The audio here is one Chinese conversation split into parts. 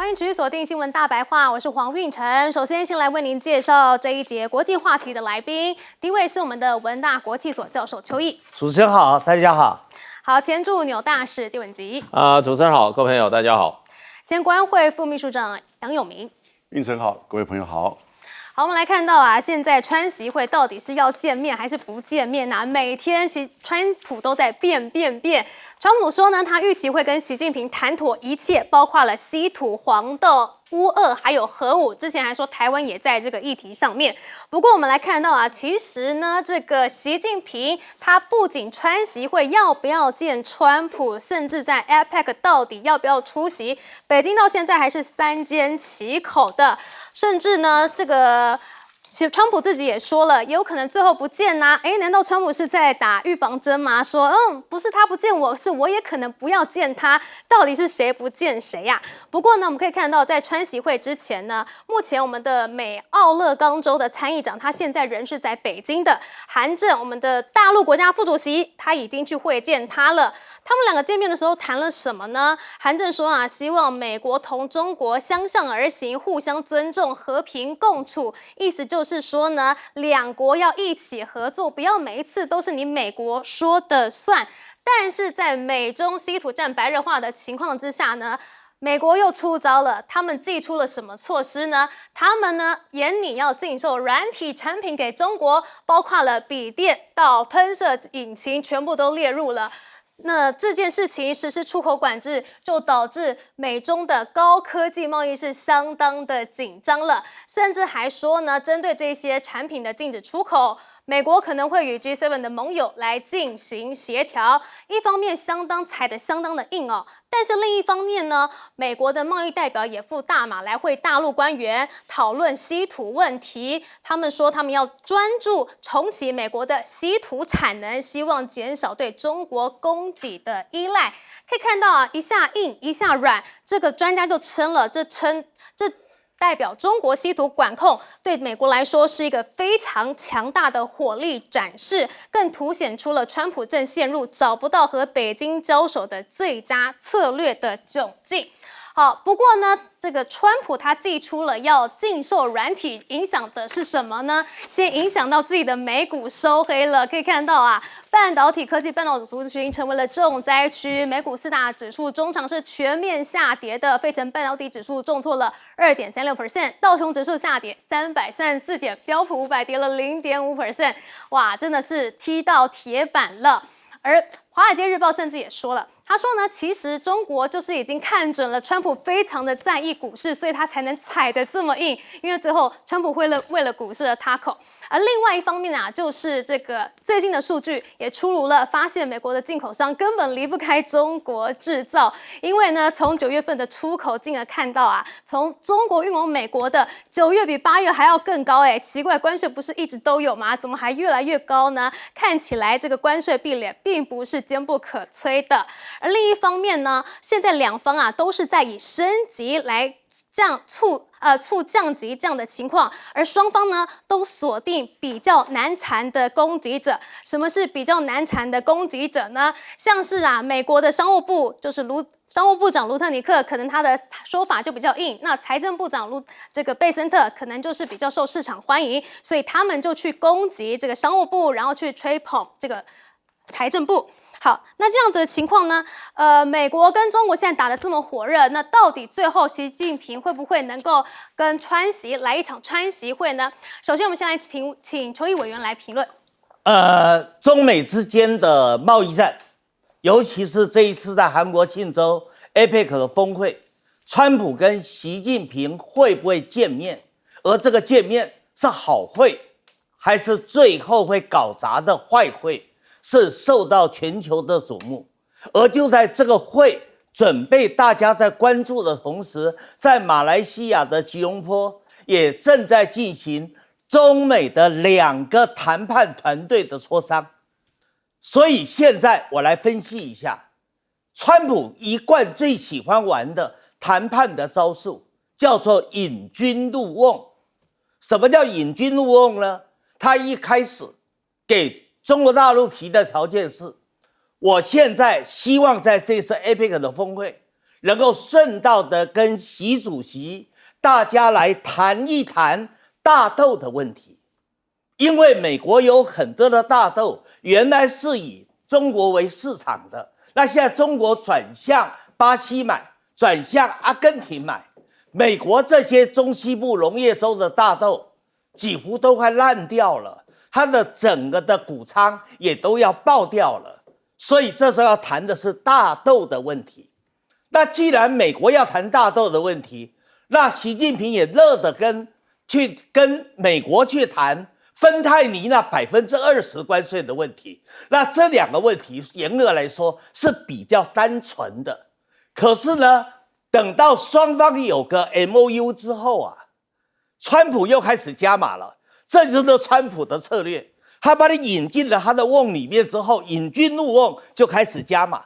欢迎持续锁定新闻大白话，我是黄韵晨。首先，先来为您介绍这一节国际话题的来宾。第一位是我们的文大国际所教授邱毅。主持人好，大家好。好，前驻纽大使纪文吉。主持人好，各位朋友大家好。前国安会副秘书长杨永明。运晨好，各位朋友好。好，我们来看到啊，现在川习会到底是要见面还是不见面啊？每天川普都在变。川普说呢，他预期会跟习近平谈妥一切，包括了稀土、黄豆、乌俄还有核武。之前还说台湾也在这个议题上面。不过我们来看到啊，其实呢，这个习近平他不仅川习会要不要见川普，甚至在 APEC 到底要不要出席，北京到现在还是三缄其口的。甚至呢，这个川普自己也说了，也有可能最后不见呐。难道川普是在打预防针吗？说不是他不见我，是我也可能不要见他。到底是谁不见谁呀？不过呢，我们可以看到，在川习会之前呢，目前我们的美奥勒冈州的参议长，他现在人是在北京的。韩正，我们的大陆国家副主席，他已经去会见他了。他们两个见面的时候谈了什么呢？韩正说啊，希望美国同中国相向而行，互相尊重，和平共处。意思就是说呢，两国要一起合作，不要每一次都是你美国说的算。但是在美中稀土战白热化的情况之下呢，美国又出招了，他们祭出了什么措施呢？他们呢严拟要禁售软体产品给中国，包括了笔电到喷射引擎，全部都列入了。那这件事情实施出口管制，就导致美中的高科技贸易是相当的紧张了，甚至还说呢，针对这些产品的禁止出口，美国可能会与 G7 的盟友来进行协调。一方面踩得相当的硬哦，但是另一方面呢，美国的贸易代表也赴大马来会大陆官员讨论稀土问题。他们说他们要专注重启美国的稀土产能，希望减少对中国供给的依赖。可以看到啊，一下硬一下软，这个专家就称了，这代表中国稀土管控对美国来说是一个非常强大的火力展示，更凸显出了川普正陷入找不到和北京交手的最佳策略的窘境。好，不过呢，这个川普他祭出了要禁售软体，影响的是什么呢？先影响到自己的美股收黑了。可以看到啊，半导体科技半导体族群成为了重灾区，美股四大指数中场是全面下跌的，费城半导体指数重挫了 2.36%， 道琼指数下跌334点，标普500跌了 0.5%， 哇，真的是踢到铁板了。而华尔街日报甚至也说了，他说呢，其实中国就是已经看准了川普非常的在意股市，所以他才能踩得这么硬，因为最后川普为了股市而塌口。而另外一方面啊，就是这个最近的数据也出炉了，发现美国的进口商根本离不开中国制造，因为呢，从9月份的出口进而看到啊，从中国运往美国的9月比8月还要更高奇怪，关税不是一直都有吗？怎么还越来越高呢？看起来这个关税壁垒并不是坚不可摧的。而另一方面呢，现在两方啊都是在以升级来促降级这样的情况，而双方呢都锁定比较难缠的攻击者。什么是比较难缠的攻击者呢？像是啊，美国的商务部就是商务部长卢特尼克，可能他的说法就比较硬；那财政部长这个贝森特可能就是比较受市场欢迎，所以他们就去攻击这个商务部，然后去吹捧这个财政部。好，那这样子的情况呢？美国跟中国现在打得这么火热，那到底最后习近平会不会能够跟川习来一场川习会呢？首先，我们先来请邱毅委员来评论。中美之间的贸易战，尤其是这一次在韩国庆州 APEC 的峰会，川普跟习近平会不会见面？而这个见面是好会，还是最后会搞砸的坏会？是受到全球的瞩目，而就在这个会准备大家在关注的同时，在马来西亚的吉隆坡也正在进行中美的2个谈判团队的磋商。所以现在我来分析一下，川普一贯最喜欢玩的谈判的招数叫做引军入瓮。什么叫引军入瓮呢？他一开始给中国大陆提的条件是，我现在希望在这次 APEC 的峰会能够顺道的跟习主席大家来谈一谈大豆的问题，因为美国有很多的大豆原来是以中国为市场的，那现在中国转向巴西买，转向阿根廷买，美国这些中西部农业州的大豆几乎都快烂掉了，它的整个的谷仓也都要爆掉了，所以这时候要谈的是大豆的问题。那既然美国要谈大豆的问题，那习近平也乐得去跟美国去谈芬太尼那20%关税的问题。那这两个问题严格来说是比较单纯的，可是呢，等到双方有个 MOU 之后啊，川普又开始加码了，这就是川普的策略。他把你引进了他的瓮里面之后，引君入瓮，就开始加码，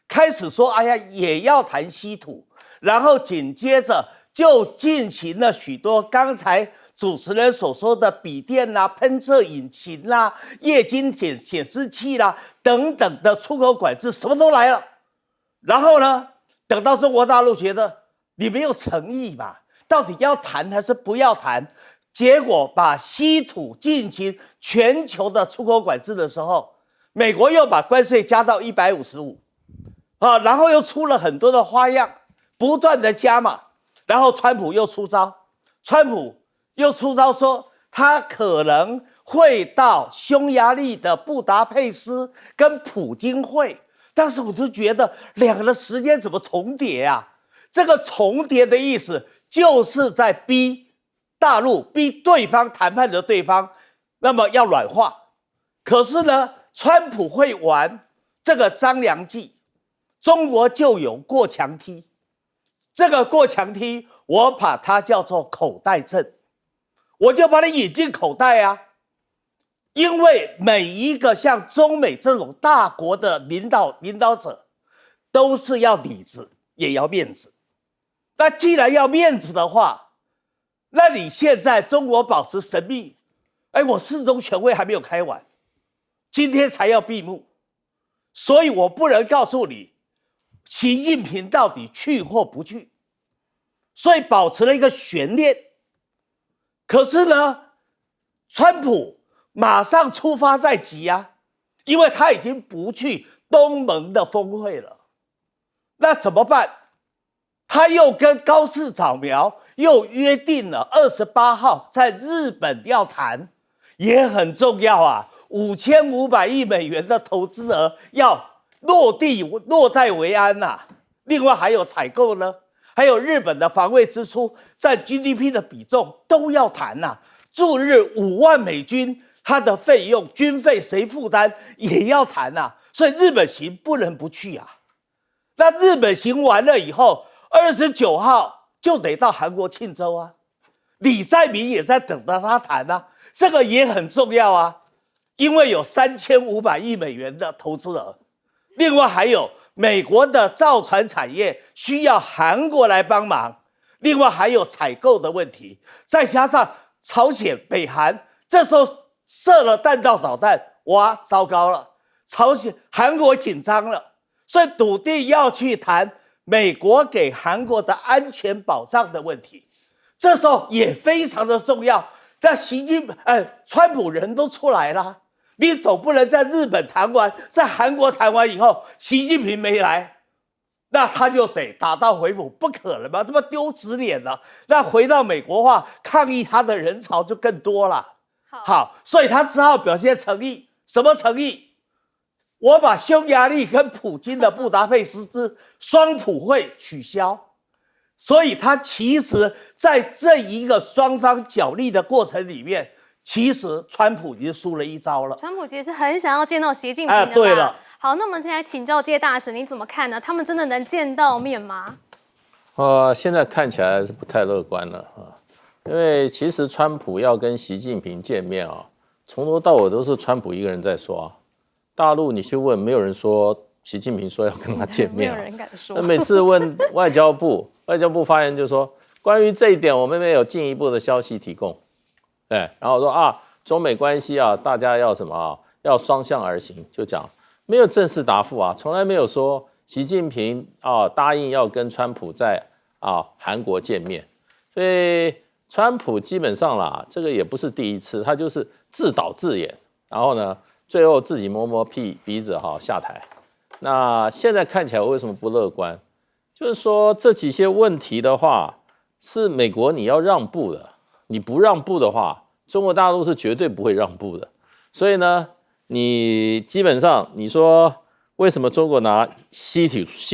开始说哎呀也要谈稀土，然后紧接着就进行了许多刚才主持人所说的笔电啦、喷射引擎啦、液晶显示器啦等等的出口管制，什么都来了。然后呢，等到中国大陆觉得你没有诚意嘛，到底要谈还是不要谈？结果把稀土进行全球的出口管制的时候，美国又把关税加到155啊，然后又出了很多的花样，不断的加码，然后川普又出招，说他可能会到匈牙利的布达佩斯跟普京会，但是我就觉得两个的时间怎么重叠啊？这个重叠的意思就是在逼大陆、逼对方谈判的对方，那么要软化。可是呢，川普会玩这个张良计，中国就有过墙梯。这个过墙梯，我把它叫做口袋阵，我就把你引进口袋啊。因为每一个像中美这种大国的领导者，都是要里子也要面子。那既然要面子的话，那你现在中国保持神秘，我四中全会还没有开完，今天才要闭幕，所以我不能告诉你习近平到底去或不去，所以保持了一个悬念。可是呢，川普马上出发在即啊，因为他已经不去东盟的峰会了，那怎么办？他又跟高市早苗又约定了28号在日本要谈，也很重要啊，5500亿美元的投资额要落袋为安啊。另外还有采购呢，还有日本的防卫支出占 GDP 的比重都要谈啊。驻日5万美军，它的费用军费谁负担也要谈啊。所以日本行不能不去啊。那日本行完了以后，29号就得到韩国庆州啊，李在明也在等着他谈啊，这个也很重要啊，因为有3500亿美元的投资额，另外还有美国的造船产业需要韩国来帮忙，另外还有采购的问题，再加上朝鲜、北韩这时候射了弹道导弹，哇，糟糕了，韩国紧张了，所以笃定要去谈美国给韩国的安全保障的问题，这时候也非常的重要。那川普人都出来了，你总不能在日本谈完，在韩国谈完以后，习近平没来，那他就得打道回府，不可能吧？这么丢纸脸了。那回到美国话，抗议他的人潮就更多了。好，所以他只好表现诚意。什么诚意？我把匈牙利跟普京的布达佩斯之双普会取消，所以他其实在这一个双方角力的过程里面，其实川普已经输了一招了。川普其实很想要见到习近平的啦。对了，好，那我们现在请教介大使，你怎么看呢？他们真的能见到面吗？现在看起来是不太乐观了啊，因为其实川普要跟习近平见面啊，从头到尾都是川普一个人在说啊。大陆你去问，没有人说习近平说要跟他见面、啊，没有人敢说。那每次问外交部，外交部发言就说，关于这一点我们没有进一步的消息提供。对，然后说啊，中美关系啊，大家要什么啊？要双向而行，就讲没有正式答复啊，从来没有说习近平答应要跟川普在韩国见面，所以川普基本上啦，这个也不是第一次，他就是自导自演，然后呢，最后自己摸摸鼻子下台。那现在看起来为什么不乐观？就是说这几些问题的话，是美国你要让步的，你不让步的话，中国大陆是绝对不会让步的。所以呢，你基本上你说为什么中国拿稀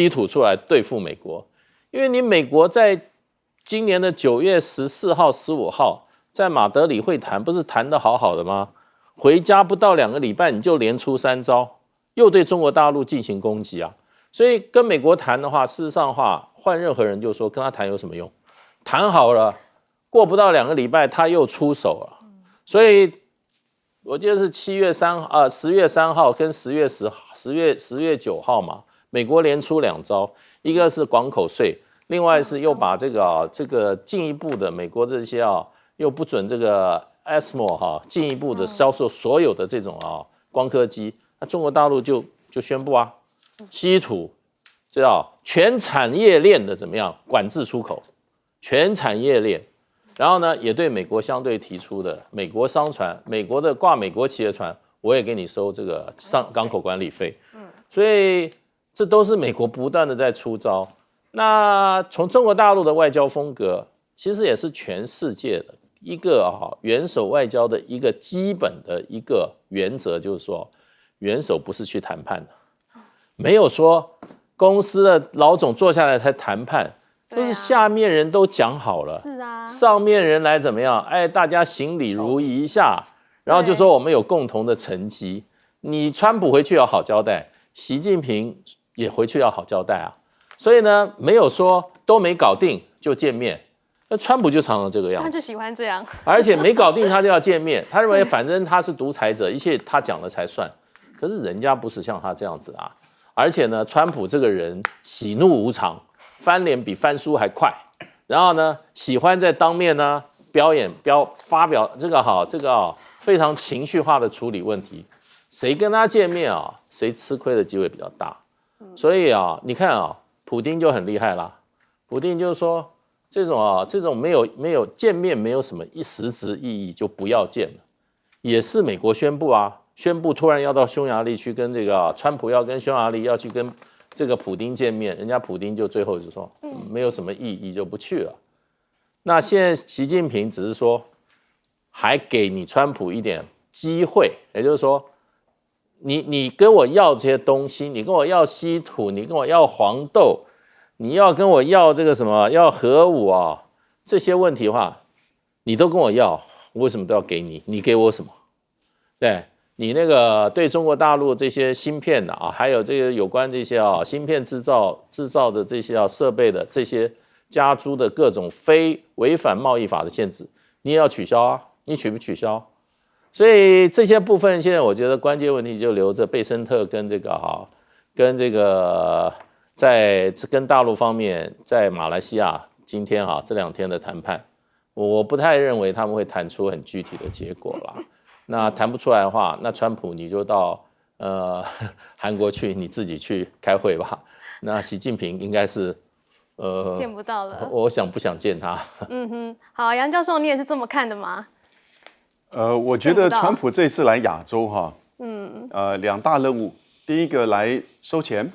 土出来对付美国？因为你美国在今年的9月14号、15号在马德里会谈，不是谈得好好的吗？回家不到2个礼拜，你就连出3招，又对中国大陆进行攻击啊！所以跟美国谈的话，事实上的话，换任何人就说跟他谈有什么用？谈好了，过不到2个礼拜他又出手了。所以我记得是10月3号跟10月9号嘛，美国连出2招，一个是广口税，另外是又把这个进一步的美国的这些又不准这个 ASMO 进一步的销售所有的这种光刻机，那中国大陆就宣布稀土知道全产业链的怎么样管制出口，全产业链，然后呢也对美国相对提出的美国商船，美国的挂美国旗的船，我也给你收这个港口管理费，所以这都是美国不断的在出招。那从中国大陆的外交风格，其实也是全世界的一个元首外交的一个基本的一个原则，就是说元首不是去谈判的。没有说公司的老总坐下来才谈判，都是下面人都讲好了，是啊，上面人来怎么样？大家行礼如仪一下，然后就说我们有共同的成绩。你川普回去要好交代，习近平也回去要好交代啊。所以呢，没有说都没搞定就见面。那川普就常常这个样子，他就喜欢这样，而且没搞定他就要见面，他认为反正他是独裁者，一切他讲了才算。可是人家不是像他这样子啊。而且呢，川普这个人喜怒无常，翻脸比翻书还快。然后呢，喜欢在当面呢发表这个非常情绪化的处理问题。谁跟他见面谁吃亏的机会比较大。所以你看普丁就很厉害啦。普丁就是说，这种没有见面没有什么实质意义，就不要见了。也是美国宣布突然要到匈牙利去跟这个川普要跟匈牙利要去跟这个普丁见面，人家普丁就最后就说没有什么意义就不去了。那现在习近平只是说还给你川普一点机会，也就是说你跟我要这些东西，你跟我要稀土，你跟我要黄豆，你要跟我要这个什么要核武这些问题的话，你都跟我要，我为什么都要给你？你给我什么？对。你那个对中国大陆这些芯片的还有这个有关这些芯片制造的这些设备的这些加诸的各种非违反贸易法的限制，你也要取消你取不取消？所以这些部分现在我觉得关键问题就留着贝森特跟这个在跟大陆方面在马来西亚今天这2天的谈判，我不太认为他们会谈出很具体的结果啦。那谈不出来的话，那川普你就到韩国去，你自己去开会吧。那习近平应该是见不到了。我想不想见他？好，杨教授，你也是这么看的吗？我觉得川普这次来亚洲2大任务，第一个来收钱，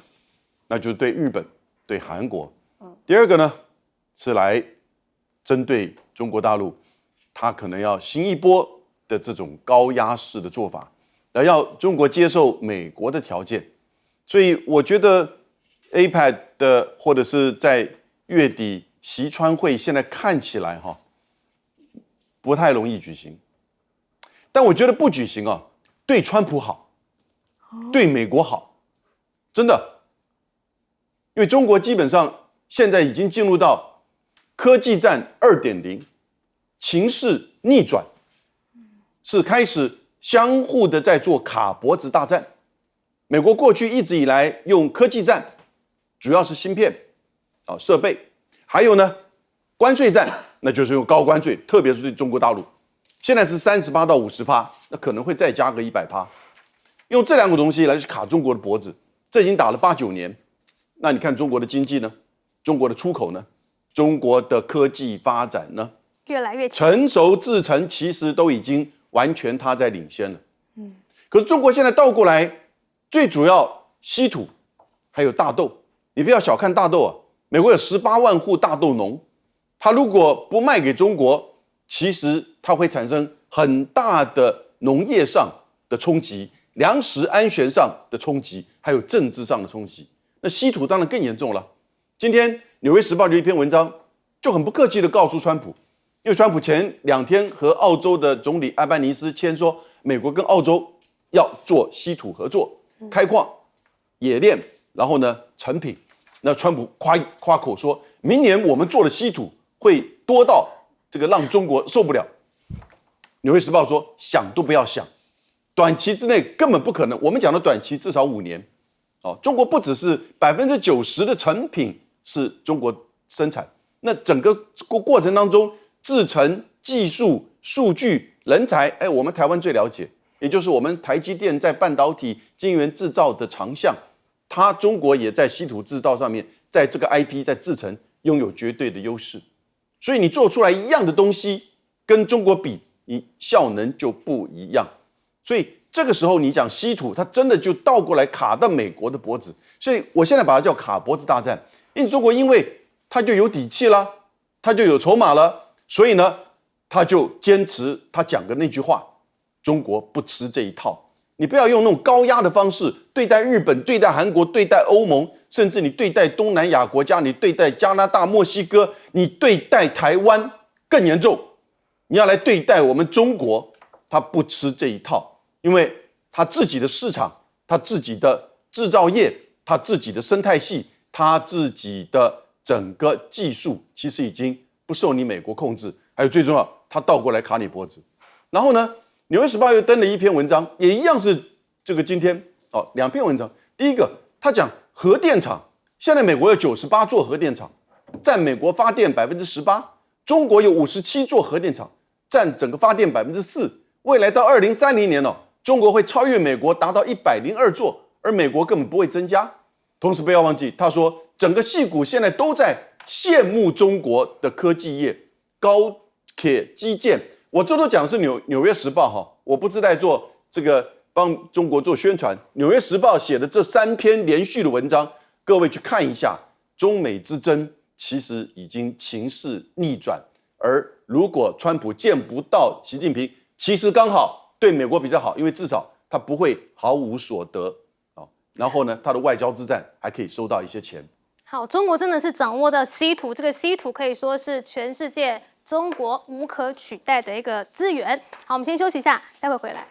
那就是对日本、对韩国；第二个呢是来针对中国大陆，他可能要新一波的这种高压式的做法，要中国接受美国的条件，所以我觉得 APEC 的或者是在月底习川会现在看起来不太容易举行，但我觉得不举行对川普好，对美国好，真的，因为中国基本上现在已经进入到科技战2.0，情势逆转。是开始相互的在做卡脖子大战。美国过去一直以来用科技战，主要是芯片设备，还有呢关税战，那就是用高关税，特别是对中国大陆。现在是30%到50%，那可能会再加个100%，用这2个东西来去卡中国的脖子。这已经打了8、9年，那你看中国的经济呢？中国的出口呢？中国的科技发展呢？越来越强，成熟制程其实都已经完全它在领先了。可是中国现在倒过来，最主要稀土还有大豆，你不要小看大豆啊，美国有18万户大豆农，它如果不卖给中国，其实它会产生很大的农业上的冲击、粮食安全上的冲击，还有政治上的冲击。那稀土当然更严重了。今天《纽约时报》就一篇文章，就很不客气地告诉川普，因为川普前2天和澳洲的总理艾班尼斯签说，美国跟澳洲要做稀土合作，开矿、冶炼，然后呢成品。那川普夸口说，明年我们做的稀土会多到这个让中国受不了。《纽约时报》说，想都不要想，短期之内根本不可能。我们讲的短期至少5年。中国不只是90%的成品是中国生产，那整个过程当中，制程、技术、数据、人才，我们台湾最了解，也就是我们台积电在半导体晶圆制造的长项，中国也在稀土制造上面，在这个 IP 在制程拥有绝对的优势，所以你做出来一样的东西，跟中国比，你效能就不一样，所以。这个时候你讲稀土，它真的就倒过来卡到美国的脖子，所以我现在把它叫卡脖子大战。因为中国因为它就有底气了，它就有筹码了，所以呢，它就坚持他讲的那句话：中国不吃这一套。你不要用那种高压的方式对待日本、对待韩国、对待欧盟，甚至你对待东南亚国家，你对待加拿大、墨西哥，你对待台湾更严重。你要来对待我们中国，他不吃这一套。因为他自己的市场、他自己的制造业、他自己的生态系、他自己的整个技术，其实已经不受你美国控制。还有最重要，他倒过来卡你脖子。然后呢，《纽约时报》又登了一篇文章，也一样是这个今天2篇文章。第一个，他讲核电厂，现在美国有98座核电厂，占美国发电18%，中国有57座核电厂，占整个发电4%。未来到2030年中国会超越美国，达到102座，而美国根本不会增加。同时不要忘记，他说整个矽谷现在都在羡慕中国的科技业、高铁基建。我这都讲的是纽约时报我不是在做这个帮中国做宣传。纽约时报写的这3篇连续的文章，各位去看一下，中美之争其实已经情势逆转，而如果川普见不到习近平，其实刚好对美国比较好，因为至少他不会毫无所得然后呢，他的外交之战还可以收到一些钱。好，中国真的是掌握到稀土，这个稀土可以说是全世界中国无可取代的一个资源。好，我们先休息一下，待会回来。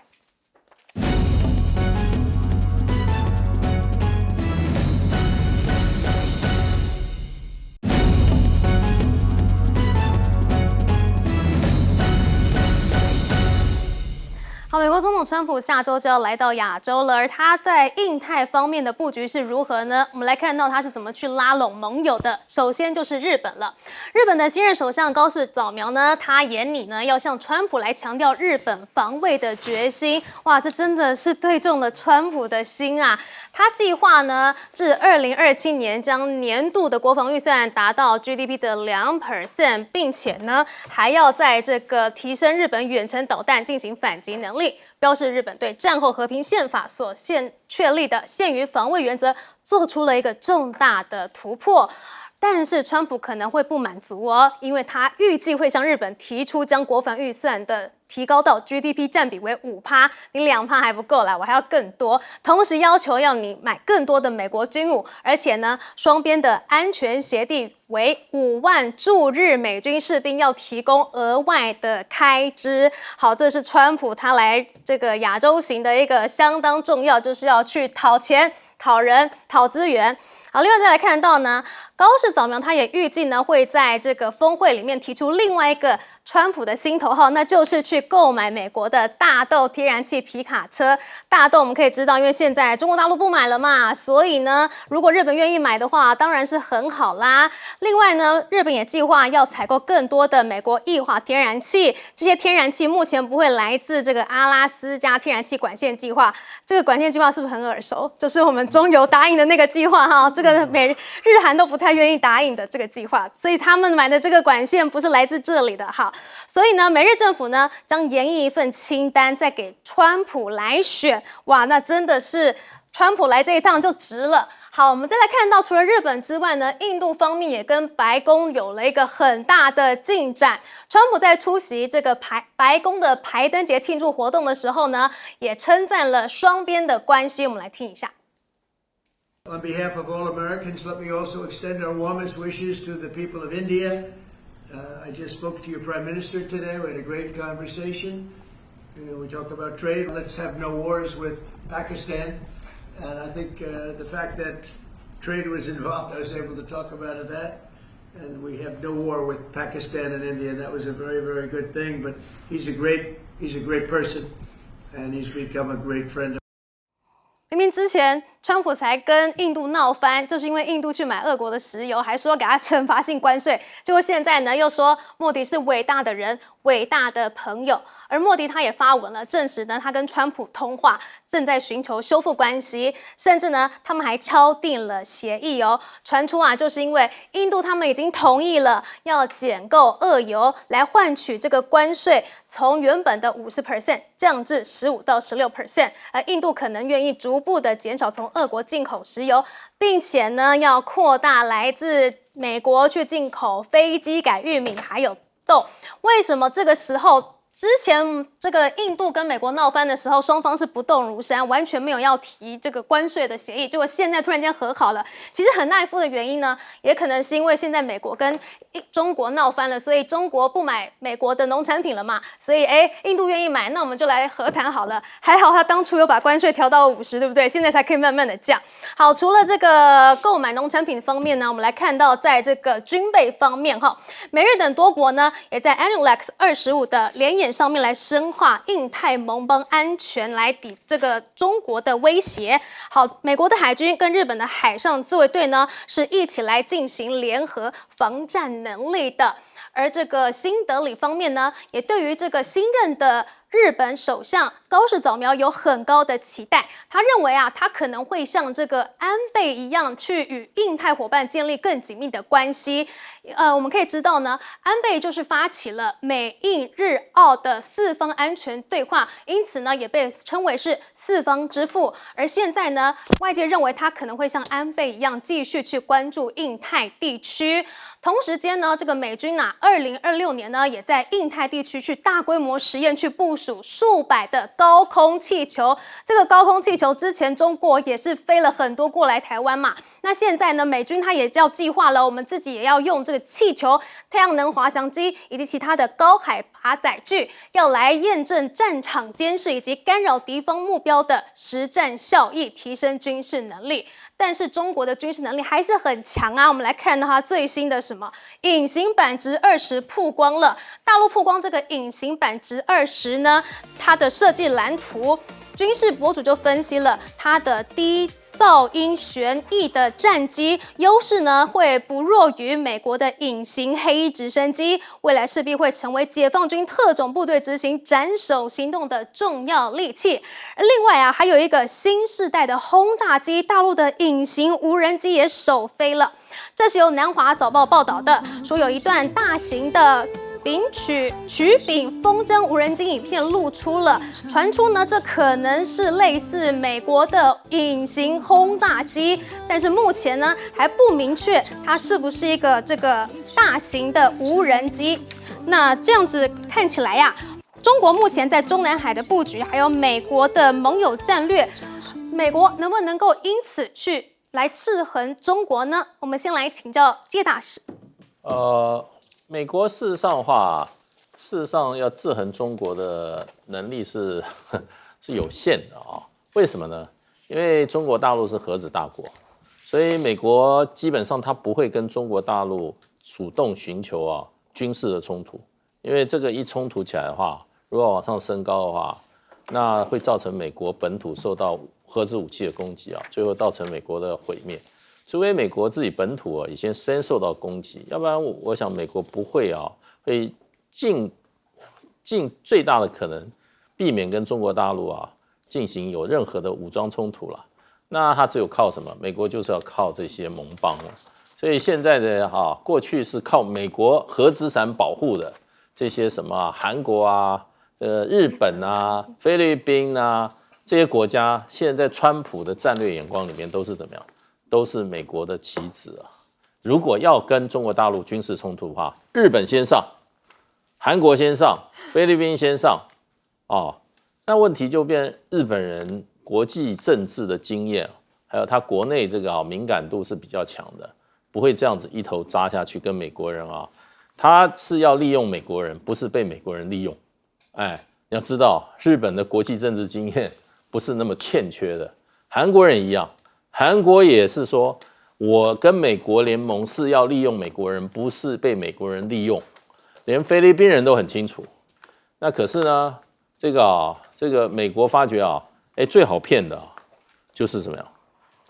好，美国总统川普下周就要来到亚洲了，而他在印太方面的布局是如何呢？我们来看到他是怎么去拉拢盟友的。首先就是日本了，日本的今日首相高市早苗呢，他眼里呢要向川普来强调日本防卫的决心。哇，这真的是对中了川普的心啊！他计划呢，至2027年将年度的国防预算达到 GDP 的2%，并且呢，还要在这个提升日本远程导弹进行反击能力，标示日本对战后和平宪法所确立的限于防卫原则做出了一个重大的突破。但是川普可能会不满足因为他预计会向日本提出将国防预算的提高到 GDP 占比为5%，你2%还不够啦，我还要更多。同时要求要你买更多的美国军武，而且呢，双边的安全协定为5万驻日美军士兵要提供额外的开支。好，这是川普他来这个亚洲行的一个相当重要，就是要去讨钱、讨人、讨资源。好，另外再来看到呢，高市早苗他也预计呢会在这个峰会里面提出另外一个川普的心头好，那就是去购买美国的大豆天然气皮卡车。大豆我们可以知道，因为现在中国大陆不买了嘛，所以呢，如果日本愿意买的话，当然是很好啦。另外呢，日本也计划要采购更多的美国液化天然气，这些天然气目前不会来自这个阿拉斯加天然气管线计划。这个管线计划是不是很耳熟？就是我们中油答应的那个计划哈，这个日韩都不太愿意答应的这个计划，所以他们买的这个管线不是来自这里的哈。所以呢，美日政府呢将研议一份清单，再给川普来选。哇，那真的是川普来这一趟就值了。好，我们再来看到，除了日本之外呢，印度方面也跟白宫有了一个很大的进展。川普在出席这个白宫的排灯节庆祝活动的时候呢，也称赞了双边的关系。我们来听一下。On behalf of all Americans, let me also extend our warmest wishes to the people of India. I just spoke to your Prime Minister today. We had a great conversation. We talk about trade. Let's have no wars with Pakistan. And I think the fact that trade was involved, I was able to talk about that. And we have no war with Pakistan and India. That was a very, very good thing. But he's a great person, and he's become a great friend. 明明之前川普才跟印度闹翻，就是因为印度去买俄国的石油，还说给他惩罚性关税。结果现在呢，又说莫迪是伟大的人，伟大的朋友。而莫迪他也发文了，证实呢他跟川普通话，正在寻求修复关系，甚至呢他们还敲定了协议哦。传出啊，就是因为印度他们已经同意了要减购俄油，来换取这个关税从原本的50% 降至15到16%，而印度可能愿意逐步的减少从俄国进口石油，并且呢要扩大来自美国去进口非基改玉米还有豆。为什么这个时候？之前这个印度跟美国闹翻的时候，双方是不动如山，完全没有要提这个关税的协议。结果现在突然间和好了，其实很大一部分的原因呢，也可能是因为现在美国跟中国闹翻了，所以中国不买美国的农产品了嘛，所以印度愿意买，那我们就来和谈好了。还好他当初有把关税调到50，对不对？现在才可以慢慢的降。好，除了这个购买农产品方面呢，我们来看到在这个军备方面哈，美日等多国呢也在 ANULEX 25的联演上面来深化印太盟邦安全，来抵这个中国的威胁。好，美国的海军跟日本的海上自卫队呢是一起来进行联合防战能力的。而这个新德里方面呢，也对于这个新任的日本首相高市早苗有很高的期待。他认为啊，他可能会像这个安倍一样，去与印太伙伴建立更紧密的关系。我们可以知道呢，安倍就是发起了美印日澳的4方安全对话，因此呢，也被称为是4方之父。而现在呢，外界认为他可能会像安倍一样，继续去关注印太地区。同时间呢，这个美军啊，2026年呢，也在印太地区去大规模实验，去部署数百的高空气球。这个高空气球之前中国也是飞了很多过来台湾嘛，那现在呢，美军它也要计划了，我们自己也要用这个气球、太阳能滑翔机以及其他的高海拔载具，要来验证战场监视以及干扰敌方目标的实战效益，提升军事能力。但是中国的军事能力还是很强啊！我们来看到它最新的什么隐形版直20曝光了，大陆曝光这个隐形版直20呢，它的设计蓝图，军事博主就分析了它的低噪音旋翼的战机优势呢，会不弱于美国的隐形黑衣直升机，未来势必会成为解放军特种部队执行斩首行动的重要利器。另外啊，还有一个新世代的轰炸机，大陆的隐形无人机也首飞了。这是由南华早报报道的，说有一段大型的曲柄风筝无人机影片露出了，传出呢这可能是类似美国的隐形轰炸机，但是目前呢还不明确它是不是一个这个大型的无人机。那这样子看起来呀，中国目前在中南海的布局，还有美国的盟友战略，美国能不能够因此去来制衡中国呢？我们先来请教介大使。美国事实上要制衡中国的能力是有限的啊。为什么呢？因为中国大陆是核子大国，所以美国基本上它不会跟中国大陆主动寻求军事的冲突，因为这个一冲突起来的话，如果往上升高的话，那会造成美国本土受到核子武器的攻击啊，最后造成美国的毁灭。除非美国自己本土已经先受到攻击，要不然我想美国不会会尽最大的可能避免跟中国大陆进行有任何的武装冲突了。那它只有靠什么？美国就是要靠这些盟邦了。所以现在的过去是靠美国核资产保护的这些什么韩国日本菲律宾这些国家，现在在川普的战略眼光里面都是怎么样？都是美国的棋子如果要跟中国大陆军事冲突的话，日本先上，韩国先上，菲律宾先上那问题就变日本人国际政治的经验，还有他国内这个敏感度是比较强的，不会这样子一头扎下去跟美国人他是要利用美国人，不是被美国人利用。你要知道日本的国际政治经验不是那么欠缺的，韩国人一样，韩国也是说我跟美国联盟是要利用美国人，不是被美国人利用，连菲律宾人都很清楚。那可是呢，这个美国发觉最好骗的就是怎么样，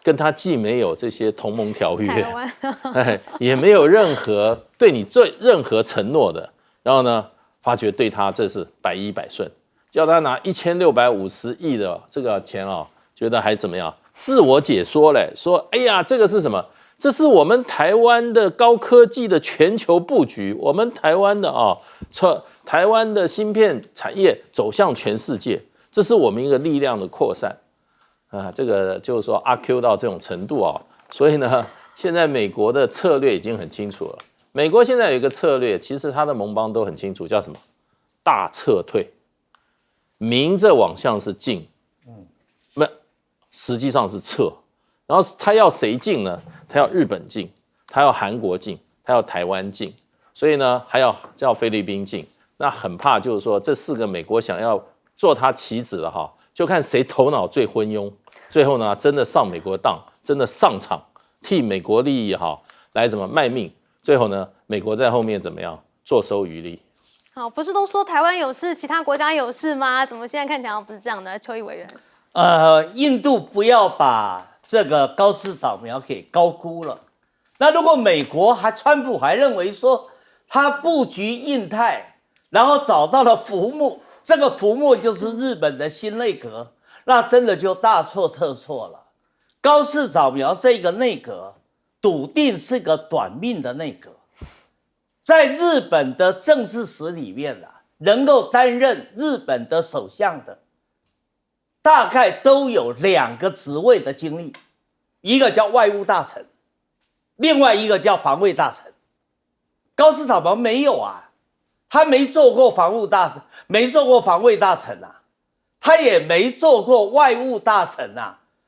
跟他既没有这些同盟条约，也没有任何对你任何承诺的，然后呢，发觉对他这是百依百顺，叫他拿1650亿的这个钱觉得还怎么样？自我解说嘞，说哎呀，这个是什么？这是我们台湾的高科技的全球布局，我们台湾的台湾的芯片产业走向全世界，这是我们一个力量的扩散这个就是说阿 Q 到这种程度所以呢，现在美国的策略已经很清楚了。美国现在有一个策略，其实他的盟邦都很清楚，叫什么？大撤退，明着往向是进，实际上是撤，然后他要谁进呢？他要日本进，他要韩国进，他要台湾进，所以呢，还要叫菲律宾进。那很怕就是说，这4个美国想要做他棋子的就看谁头脑最昏庸，最后呢，真的上美国当，真的上场替美国利益来怎么卖命，最后呢，美国在后面怎么样坐收渔利。好，不是都说台湾有事，其他国家有事吗？怎么现在看起来不是这样的？邱毅委员。印度不要把这个高市早苗给高估了。那如果美国川普还认为说他布局印太，然后找到了浮木，这个浮木就是日本的新内阁，那真的就大错特错了。高市早苗这个内阁笃定是个短命的内阁，在日本的政治史里面能够担任日本的首相的大概都有2个职位的经历，一个叫外务大臣，另外一个叫防卫大臣。高市早苗没有他没做过防务大臣，没做过防卫大臣他也没做过外务大臣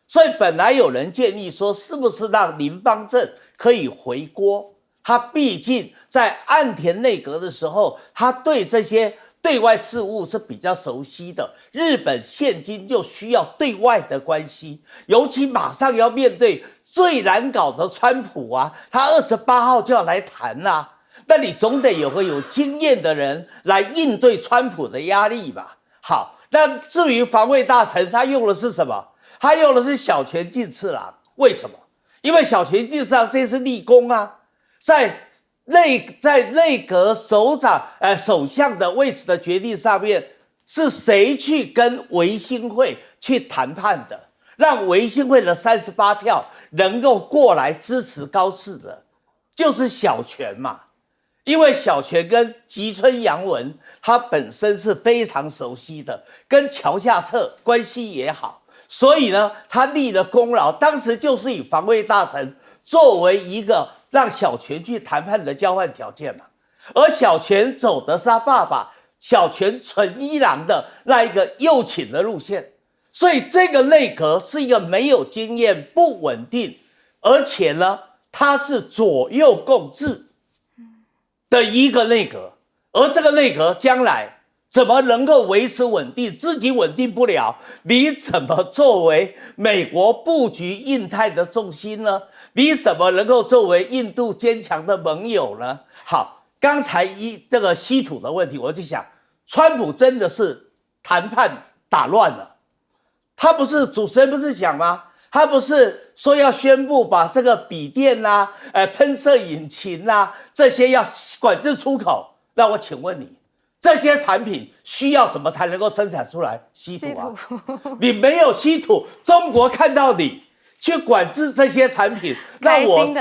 所以本来有人建议说，是不是让林芳正可以回锅？他毕竟在岸田内阁的时候，他对这些对外事务是比较熟悉的。日本现今就需要对外的关系，尤其马上要面对最难搞的川普他28号就要来谈那你总得有个有经验的人来应对川普的压力吧。好，那至于防卫大臣，他用的是什么？他用的是小泉进次郎。为什么？因为小泉进次郎这次立功在内阁首相的位置的决定上面，是谁去跟维新会去谈判的，让维新会的38票能够过来支持高市的，就是小泉嘛。因为小泉跟吉村洋文他本身是非常熟悉的，跟桥下彻关系也好，所以呢，他立了功劳。当时就是以防卫大臣作为一个让小泉去谈判的交换条件嘛，而小泉走的是他爸爸小泉纯一郎的那一个右倾的路线，所以这个内阁是一个没有经验、不稳定，而且呢，它是左右共治的一个内阁，而这个内阁将来怎么能够维持稳定？自己稳定不了，你怎么作为美国布局印太的重心呢？你怎么能够作为印度坚强的盟友呢？好，刚才这个稀土的问题，我就想，川普真的是谈判打乱了。他不是主持人不是讲吗？他不是说要宣布把这个笔电啦、喷射引擎啦这些要管制出口？那我请问你，这些产品需要什么才能够生产出来？稀土啊！你没有稀土，中国看到你去管制这些产品，那我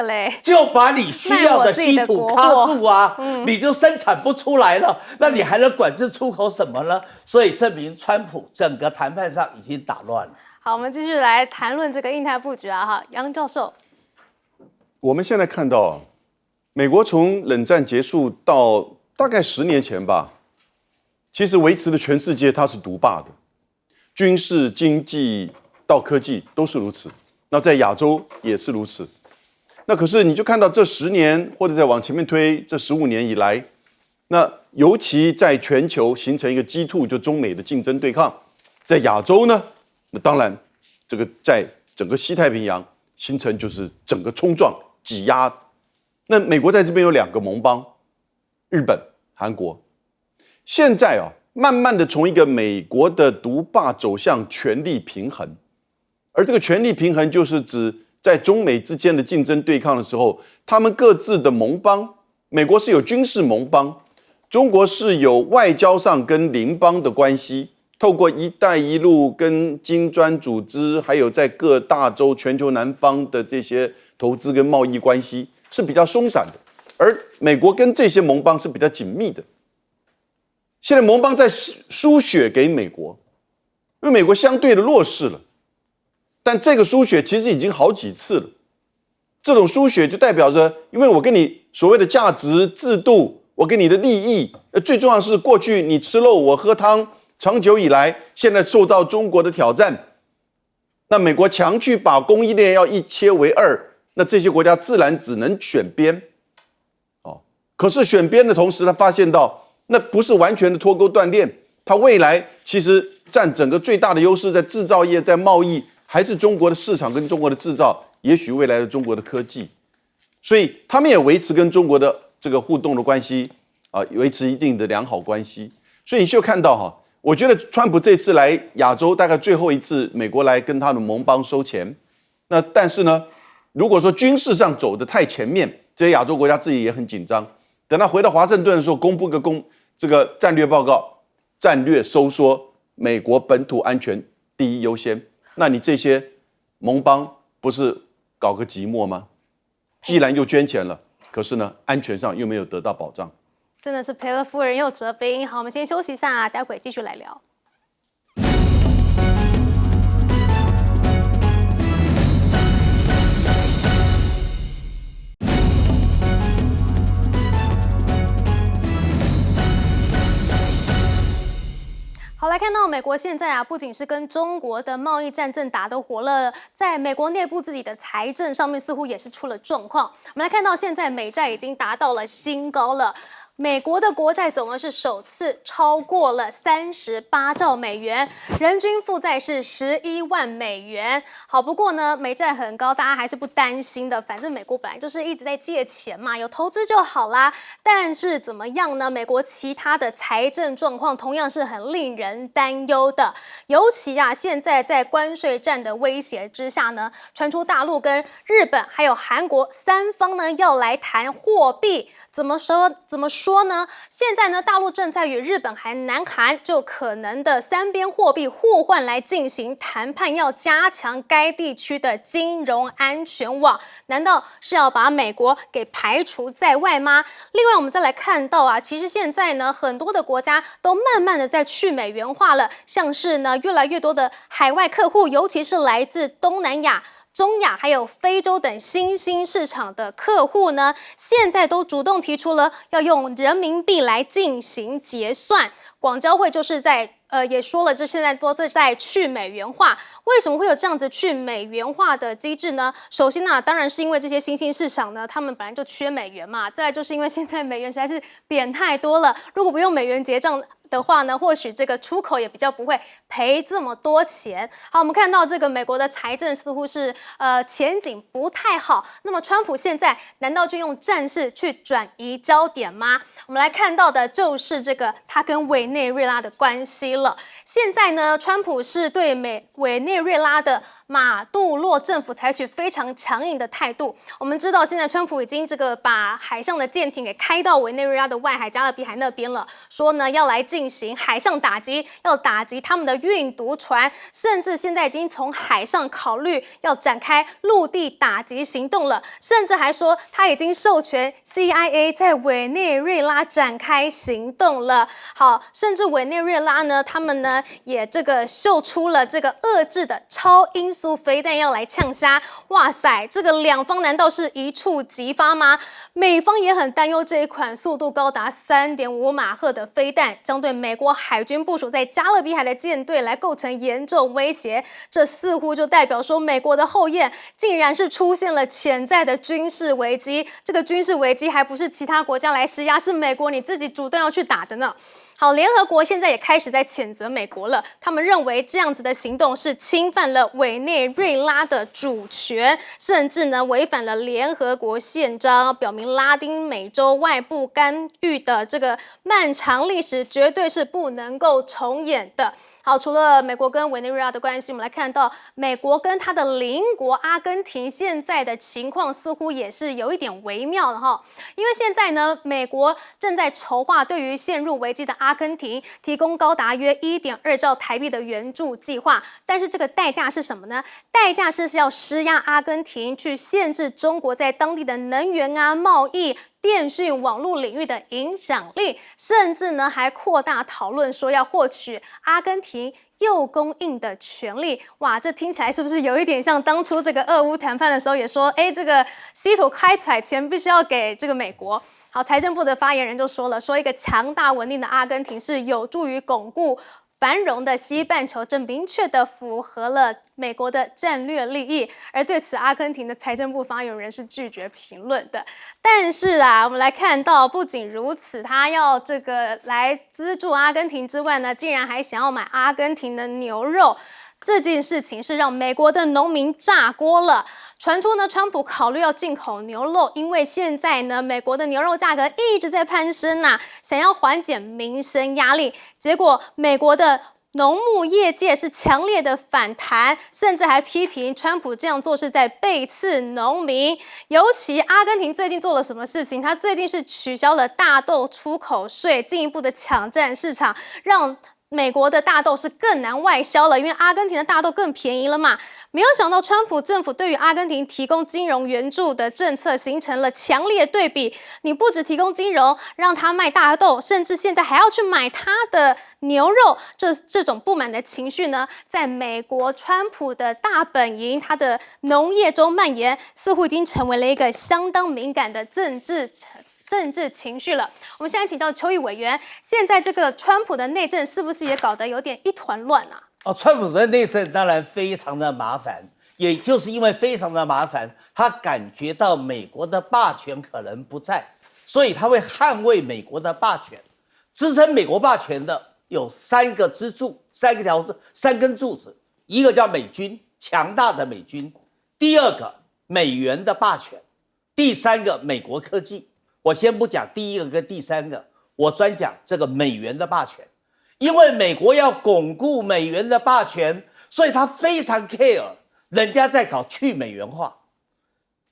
就把你需要的稀土卡住啊，你就生产不出来了，那你还能管制出口什么呢？所以证明川普整个谈判上已经打乱了。好，我们继续来谈论这个印太布局啊，哈，杨教授。我们现在看到，美国从冷战结束到大概10年前吧，其实维持了全世界它是独霸的，军事、经济到科技都是如此。那在亚洲也是如此。那可是你就看到这10年，或者再往前面推这15年以来，那尤其在全球形成一个G2，就中美的竞争对抗，在亚洲呢？那当然，这个在整个西太平洋形成就是整个冲撞、挤压。那美国在这边有2个盟邦，日本、韩国。现在慢慢的从一个美国的独霸走向权力平衡，而这个权力平衡就是指在中美之间的竞争对抗的时候，他们各自的盟邦，美国是有军事盟邦，中国是有外交上跟邻邦的关系。透过"一带一路"跟金砖组织，还有在各大洲、全球南方的这些投资跟贸易关系是比较松散的，而美国跟这些盟邦是比较紧密的。现在盟邦在输血给美国，因为美国相对的弱势了，但这个输血其实已经好几次了。这种输血就代表着，因为我跟你所谓的价值制度，我跟你的利益，最重要的是过去你吃肉我喝汤。长久以来，现在受到中国的挑战，那美国强去把供应链要一切为2，那这些国家自然只能选边。可是选边的同时，他发现到那不是完全的脱钩断链，他未来其实占整个最大的优势在制造业，在贸易，还是中国的市场跟中国的制造，也许未来的中国的科技，所以他们也维持跟中国的这个互动的关系维持一定的良好关系。所以你就看到我觉得川普这次来亚洲，大概最后一次美国来跟他的盟邦收钱。那但是呢，如果说军事上走得太前面，这些亚洲国家自己也很紧张。等他回到华盛顿的时候，公布这个战略报告，战略收缩，美国本土安全第一优先。那你这些盟邦不是搞个寂寞吗？既然又捐钱了，可是呢，安全上又没有得到保障。真的是赔了夫人又折兵。好，我们先休息一下，待会继续来聊。好，来看到美国现在不仅是跟中国的贸易战正打得火热，在美国内部自己的财政上面似乎也是出了状况。我们来看到现在美债已经达到了新高了。美国的国债总额是首次超过了38兆美元，人均负债是11万美元。好，不过呢，美债很高，大家还是不担心的。反正美国本来就是一直在借钱嘛，有投资就好啦。但是怎么样呢？美国其他的财政状况同样是很令人担忧的。尤其现在在关税战的威胁之下呢，传出大陆跟日本还有韩国3方呢要来谈货币。怎么说呢？现在呢，大陆正在与日本还南韩就可能的3边货币互换来进行谈判，要加强该地区的金融安全网。难道是要把美国给排除在外吗？另外，我们再来看到其实现在呢，很多的国家都慢慢的在去美元化了，像是呢越来越多的海外客户，尤其是来自东南亚、中亚还有非洲等新兴市场的客户呢，现在都主动提出了要用人民币来进行结算。广交会就是也说了，这现在都在去美元化。为什么会有这样子去美元化的机制呢？首先当然是因为这些新兴市场呢，他们本来就缺美元嘛。再来就是因为现在美元实在是贬太多了，如果不用美元结账，的话呢，或许这个出口也比较不会赔这么多钱。好，我们看到这个美国的财政似乎是前景不太好。那么川普现在难道就用战事去转移焦点吗？我们来看到的就是这个他跟委内瑞拉的关系了。现在呢，川普是对委内瑞拉的马杜洛政府采取非常强硬的态度。我们知道，现在川普已经把海上的舰艇给开到委内瑞拉的外海加勒比海那边了，说呢要来进行海上打击，要打击他们的运毒船，甚至现在已经从海上考虑要展开陆地打击行动了，甚至还说他已经授权 CIA 在委内瑞拉展开行动了。好，甚至委内瑞拉呢，他们呢也秀出了遏制的超音速飞弹要来呛虾。哇塞，两方难道是一触即发吗？美方也很担忧这一款速度高达 3.5 马赫的飞弹将对美国海军部署在加勒比海的舰队来构成严重威胁。这似乎就代表说，美国的后院竟然是出现了潜在的军事危机。这个军事危机还不是其他国家来施压，是美国你自己主动要去打的呢。好，联合国现在也开始在谴责美国了，他们认为这样子的行动是侵犯了委内瑞拉的主权，甚至呢违反了联合国宪章，表明拉丁美洲外部干预的漫长历史绝对是不能够重演的。好，除了美国跟委内瑞拉的关系，我们来看到美国跟他的邻国阿根廷现在的情况似乎也是有一点微妙的哈，因为现在呢，美国正在筹划对于陷入危机的阿根廷提供高达约 1.2 兆台币的援助计划，但是这个代价是什么呢？代价是要施压阿根廷去限制中国在当地的能源贸易、电讯网络领域的影响力，甚至呢还扩大讨论说要获取阿根廷铀供应的权利。哇，这听起来是不是有一点像当初俄乌谈判的时候也说，稀土开采钱必须要给美国。好，财政部的发言人就说了，说一个强大稳定的阿根廷是有助于巩固繁荣的西半球，这明确的符合了美国的战略利益。而对此，阿根廷的财政部发言人是拒绝评论的。但是我们来看到，不仅如此，他要来资助阿根廷之外呢，竟然还想要买阿根廷的牛肉。这件事情是让美国的农民炸锅了。传出呢，川普考虑要进口牛肉，因为现在呢，美国的牛肉价格一直在攀升想要缓解民生压力。结果，美国的农牧业界是强烈的反弹，甚至还批评川普这样做是在背刺农民。尤其阿根廷最近做了什么事情？他最近是取消了大豆出口税，进一步的抢占市场，让美国的大豆是更难外销了，因为阿根廷的大豆更便宜了嘛。没有想到，川普政府对于阿根廷提供金融援助的政策形成了强烈对比。你不只提供金融，让他卖大豆，甚至现在还要去买他的牛肉。这种不满的情绪呢，在美国川普的大本营，他的农业中蔓延，似乎已经成为了一个相当敏感的政治情绪了。我们现在请教邱毅委员，现在川普的内政是不是也搞得有点一团乱啊？川普的内政当然非常的麻烦，也就是因为非常的麻烦，他感觉到美国的霸权可能不在，所以他会捍卫美国的霸权。支撑美国霸权的有3个支柱，3根柱子，一个叫美军，强大的美军；第二个美元的霸权；第3个美国科技。我先不讲第1个跟第3个，我专讲这个美元的霸权。因为美国要巩固美元的霸权，所以他非常 care 人家在搞去美元化。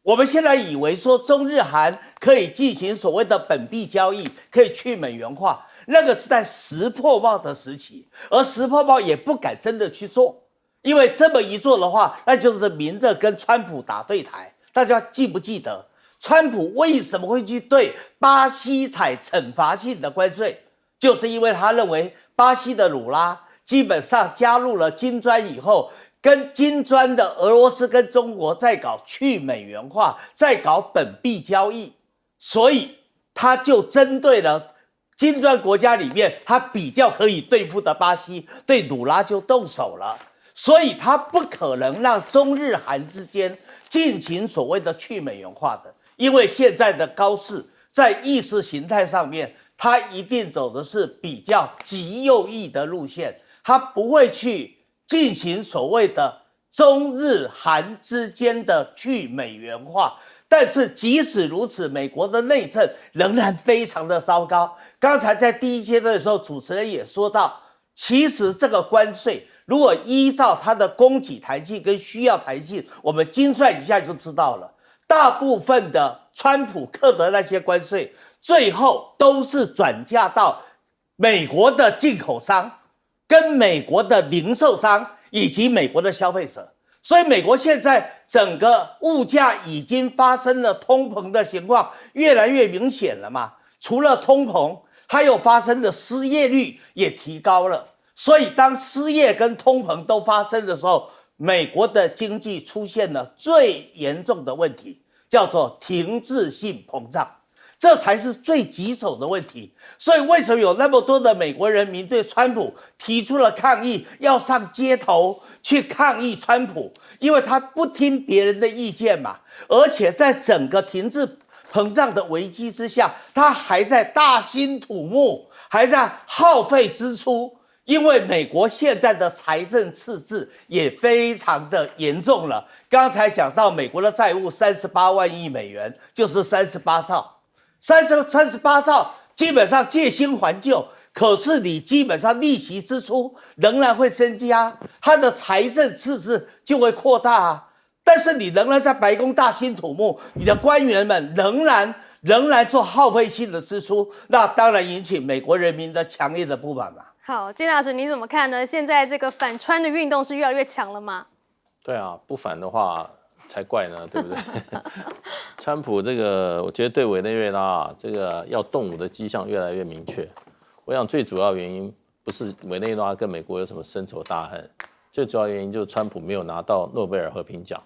我们现在以为说中日韩可以进行所谓的本币交易，可以去美元化，那个是在石破茂的时期，而石破茂也不敢真的去做，因为这么一做的话，那就是明着跟川普打对台。大家记不记得川普为什么会去对巴西采惩罚性的关税？就是因为他认为巴西的鲁拉基本上加入了金砖以后，跟金砖的俄罗斯跟中国在搞去美元化，在搞本币交易，所以他就针对了金砖国家里面他比较可以对付的巴西，对鲁拉就动手了。所以他不可能让中日韩之间进行所谓的去美元化的，因为现在的高市在意识形态上面他一定走的是比较极右翼的路线，他不会去进行所谓的中日韩之间的去美元化。但是即使如此，美国的内政仍然非常的糟糕。刚才在第一阶段的时候，主持人也说到，其实这个关税如果依照它的供给弹性跟需要弹性，我们精算一下就知道了。大部分的川普课的那些关税，最后都是转嫁到美国的进口商、跟美国的零售商以及美国的消费者。所以美国现在整个物价已经发生了通膨的情况，越来越明显了嘛。除了通膨，它又发生的失业率也提高了。所以当失业跟通膨都发生的时候，美国的经济出现了最严重的问题，叫做停滞性膨胀。这才是最棘手的问题。所以为什么有那么多的美国人民对川普提出了抗议，要上街头去抗议川普？因为他不听别人的意见嘛，而且在整个停滞膨胀的危机之下，他还在大兴土木，还在耗费支出。因为美国现在的财政赤字也非常的严重了。刚才讲到美国的债务38万亿美元，就是38兆。38兆基本上借新还旧，可是你基本上利息支出仍然会增加，它的财政赤字就会扩大啊。但是你仍然在白宫大兴土木，你的官员们仍然做耗费性的支出，那当然引起美国人民的强烈的不满嘛。好，金老师你怎么看呢？现在这个反川的运动是越来越强了吗？对啊，不反的话才怪呢，对不对？川普这个，我觉得对委内瑞拉这个要动武的迹象越来越明确。我想最主要原因不是委内瑞拉跟美国有什么深仇大恨，最主要原因就是川普没有拿到诺贝尔和平奖，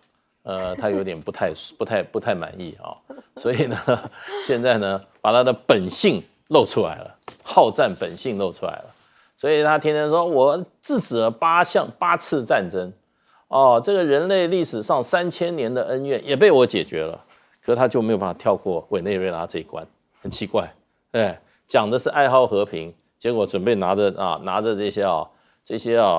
他有点不太满意啊，所以呢，现在呢把他的本性露出来了，好战本性露出来了，所以他天天说我制止了8次战争。哦，这个人类历史上3000年的恩怨也被我解决了，可是他就没有办法跳过委内瑞拉这一关，很奇怪，讲的是爱好和平，结果准备拿着这些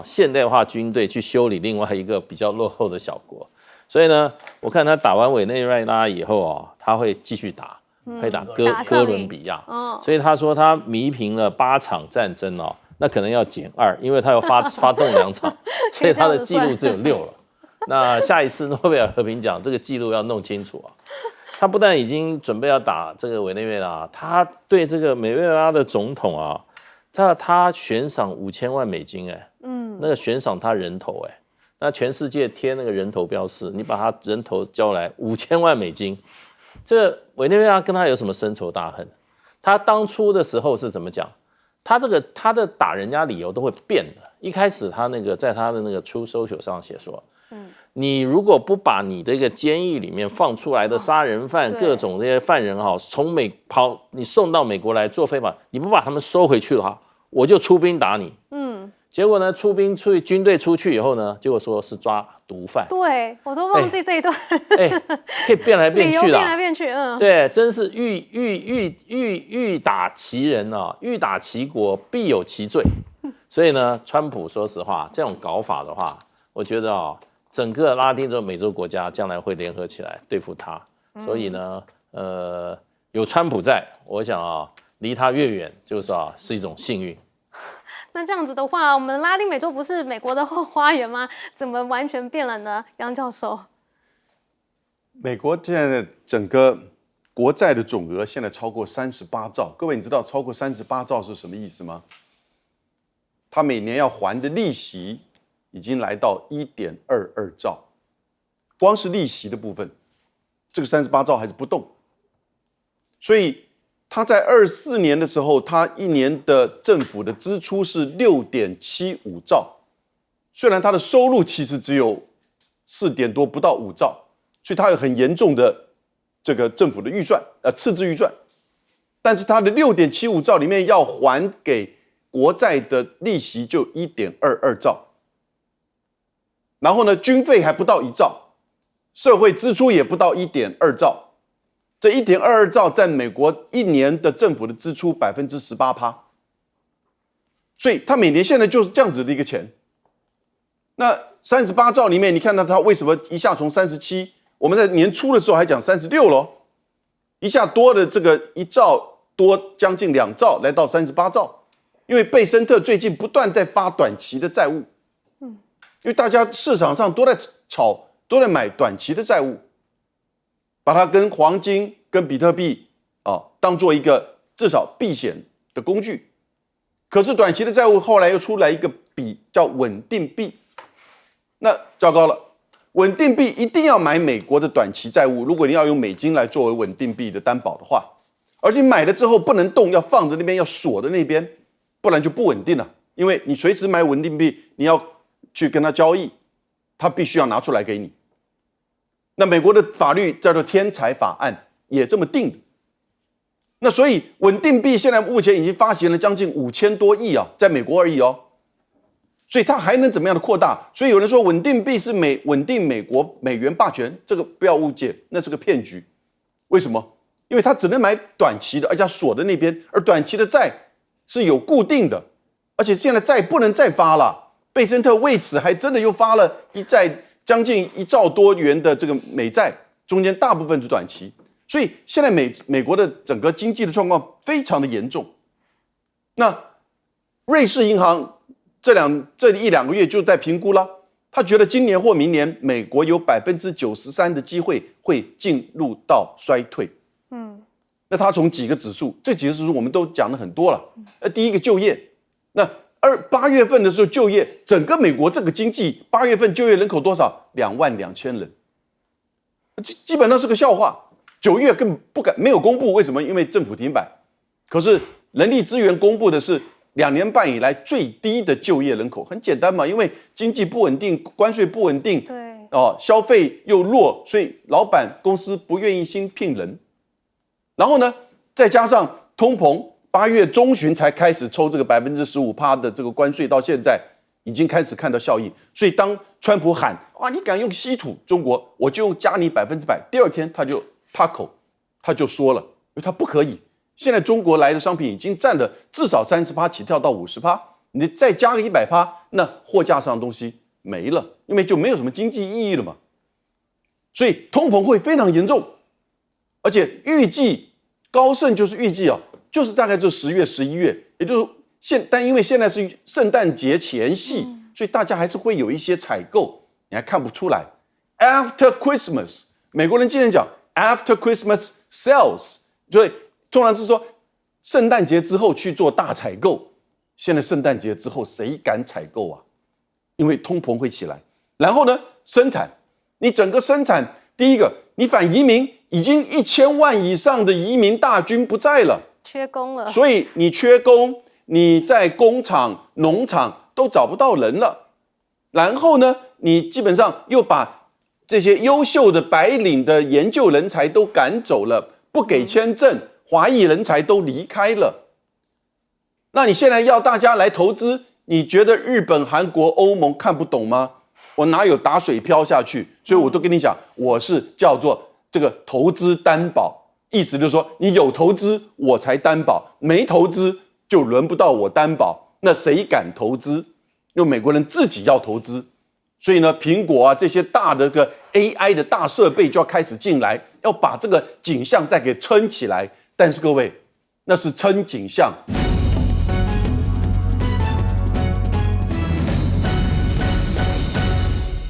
现代化军队去修理另外一个比较落后的小国，所以呢，我看他打完委内瑞拉以后他会继续打，会打哥伦比亚，所以他说他弥平了8场战争那可能要减2，因为他要发动2场，所以他的记录只有6了。那下一次诺贝尔和平奖这个记录要弄清楚啊。他不但已经准备要打这个委内瑞拉，他对这个委内瑞拉的总统他悬赏5000万美金那个悬赏他人头那全世界贴那个人头标示，你把他人头交来5000万美金，这个委内瑞拉跟他有什么深仇大恨？他当初的时候是怎么讲？他的打人家理由都会变的。一开始他在他的那个Truth Social上写说，你如果不把你这个监狱里面放出来的杀人犯、各种这些犯人从你送到美国来做非法，你不把他们收回去的话，我就出兵打你。结果呢，军队出去以后呢，结果说是抓毒贩。对，我都忘记这一段。可以变来变去的。变来变去，对，真是欲打其人欲打其国，必有其罪。所以呢，川普说实话，这种搞法的话，我觉得整个拉丁美洲国家将来会联合起来对付他。所以呢，有川普在，我想离他越远，就是是一种幸运。那这样子的话，我们拉丁美洲不是美国的后花园吗？怎么完全变了呢？杨教授，美国现在整个国债的总额现在超过38兆，各位你知道超过38兆是什么意思吗？他每年要还的利息已经来到1.22兆，光是利息的部分，这个38兆还是不动，所以他在24年的时候，他一年的政府的支出是6.75兆，虽然他的收入其实只有4点多，不到5兆，所以他有很严重的这个政府的预算，赤字预算，但是他的6.75兆里面要还给国债的利息就1.22兆，然后呢，军费还不到1兆，社会支出也不到1.2兆。这1.22兆占美国一年的政府的支出18%，所以他每年现在就是这样子的一个钱。那38兆里面，你看到他为什么一下从37，我们在年初的时候还讲36咯，一下多的这个1兆多，将近2兆，来到38兆，因为贝森特最近不断在发短期的债务，因为大家市场上都在炒，都在买短期的债务。把它跟黄金、跟比特币当做一个至少避险的工具。可是短期的债务后来又出来一个币叫稳定币，那糟糕了，稳定币一定要买美国的短期债务，如果你要用美金来作为稳定币的担保的话，而且买了之后不能动，要放在那边，要锁在那边，不然就不稳定了。因为你随时买稳定币，你要去跟他交易，他必须要拿出来给你。那美国的法律叫做天才法案，也这么定的。那所以稳定币现在目前已经发行了将近5000多亿啊，在美国而已哦。所以它还能怎么样的扩大？所以有人说稳定币是稳定美国美元霸权，这个不要误解，那是个骗局。为什么？因为它只能买短期的，而且锁在那边，而短期的债是有固定的，而且现在债不能再发了。贝森特为此还真的又发了将近1兆多元的这个美债，中间大部分是短期，所以现在美国的整个经济的状况非常的严重。那瑞士银行这1-2个月就在评估了，他觉得今年或明年美国有93%的机会会进入到衰退。那他从几个指数，这几个指数我们都讲了很多了。第一个就业，那8月份的时候就业，整个美国这个经济8月份就业人口多少？22000人，基本上是个笑话。9月根本没有公布，为什么？因为政府停摆。可是人力资源公布的是2年半以来最低的就业人口，很简单嘛，因为经济不稳定，关税不稳定，对消费又弱，所以老板公司不愿意新聘人。然后呢，再加上通膨。8月中旬才开始抽这个15%的这个关税，到现在已经开始看到效益。所以当川普喊哇，你敢用稀土中国，我就加你100%，第二天他就说了，因为他不可以。现在中国来的商品已经占了至少30%起跳到50%，你再加个100%，那货架上的东西没了，因为就没有什么经济意义了嘛。所以通膨会非常严重，而且预计高盛就是预计就是大概就10月、11月，也就是但因为现在是圣诞节前夕，所以大家还是会有一些采购，你还看不出来。After Christmas， 美国人经常讲 After Christmas sales， 所以通常是说圣诞节之后去做大采购。现在圣诞节之后谁敢采购啊？因为通膨会起来。然后呢，生产，你整个生产，第一个，你反移民已经1000万以上的移民大军不在了。缺工了，所以你缺工，你在工厂、农场都找不到人了。然后呢，你基本上又把这些优秀的白领的研究人才都赶走了，不给签证，华裔人才都离开了。那你现在要大家来投资，你觉得日本、韩国、欧盟看不懂吗？我哪有打水漂下去？所以我都跟你讲，我是叫做这个投资担保。意思就是说，你有投资我才担保，没投资就轮不到我担保。那谁敢投资？因为美国人自己要投资，所以呢，苹果这些大的个 AI 的大设备就要开始进来，要把这个景象再给撑起来。但是各位，那是撑景象。